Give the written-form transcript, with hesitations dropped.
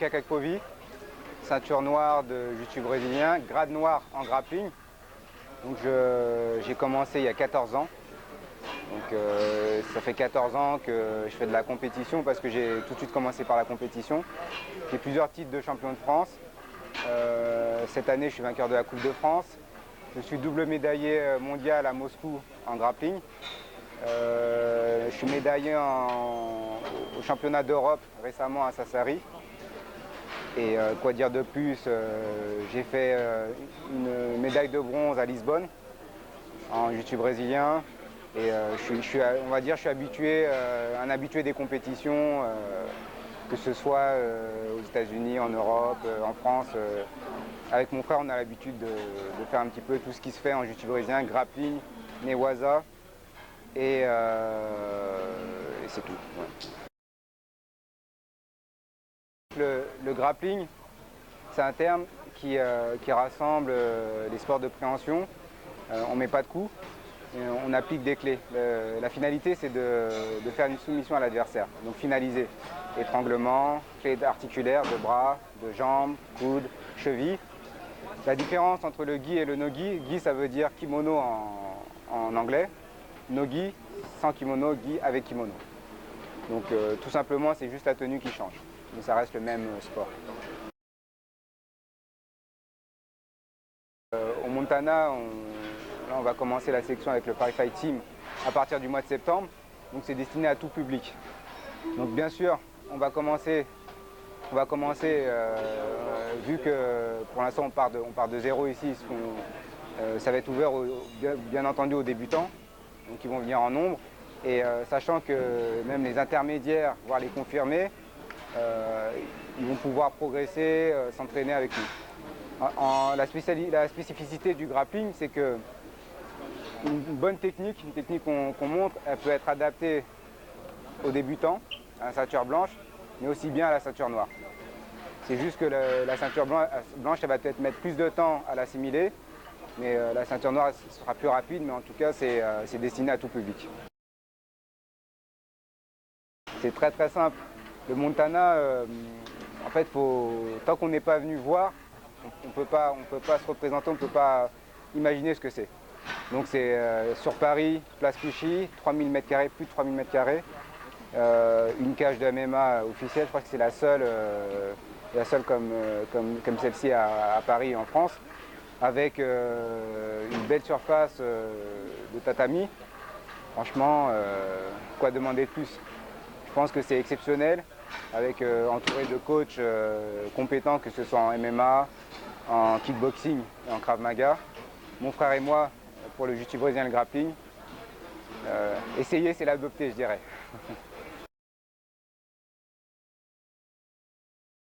Kakakpovi, ceinture noire de jiu-jitsu brésilien, grade noir en grappling. Donc j'ai commencé il y a 14 ans. Donc ça fait 14 ans que je fais de la compétition parce que j'ai tout de suite commencé par la compétition. J'ai plusieurs titres de champion de France. Cette année, je suis vainqueur de la Coupe de France. Je suis double médaillé mondial à Moscou en grappling. Je suis médaillé au championnat d'Europe récemment à Sassari. Et quoi dire de plus, j'ai fait une médaille de bronze à Lisbonne en jiu-jitsu brésilien. Et on va dire, je suis habitué, un habitué des compétitions, que ce soit aux États-Unis, en Europe, en France. Avec mon frère, on a l'habitude de faire un petit peu tout ce qui se fait en jiu-jitsu brésilien, grappling, newaza, et c'est tout. Ouais. Le grappling, c'est un terme qui rassemble les sports de préhension. On ne met pas de coups, on applique des clés. La finalité, c'est de faire une soumission à l'adversaire, donc finaliser. Étranglement, clés articulaires de bras, de jambes, coudes, chevilles. La différence entre le gi et le no-gi, gi ça veut dire kimono en anglais, no-gi sans kimono, gi avec kimono. Donc tout simplement, c'est juste la tenue qui change, mais ça reste le même sport. Au Montana, là, on va commencer la section avec le Paris Fight Team à partir du mois de septembre, donc c'est destiné à tout public. Donc bien sûr, on va commencer vu que pour l'instant on part de zéro ici, ça va être ouvert bien entendu aux débutants, donc ils vont venir en nombre, et sachant que même les intermédiaires, voire les confirmés, ils vont pouvoir progresser, s'entraîner avec nous. La spécificité du grappling, c'est que une bonne technique, une technique qu'on montre, elle peut être adaptée aux débutants, à la ceinture blanche, mais aussi bien à la ceinture noire. C'est juste que la ceinture blanche, elle va peut-être mettre plus de temps à l'assimiler, mais la ceinture noire sera plus rapide, mais en tout cas, c'est destiné à tout public. C'est très très simple. Le Montana, en fait, tant qu'on n'est pas venu voir, on ne peut pas se représenter, on ne peut pas imaginer ce que c'est. Donc c'est sur Paris, place Clichy, 3000 m², plus de 3000 m². Une cage de MMA officielle, je crois que c'est la seule comme celle-ci à Paris et en France, avec une belle surface de tatami. Franchement, quoi demander de plus? Je pense que c'est exceptionnel, avec entouré de coachs compétents, que ce soit en MMA, en kickboxing et en Krav Maga. Mon frère et moi, pour le jiu-jitsu brésilien et le grappling, essayer, c'est l'adopter, je dirais.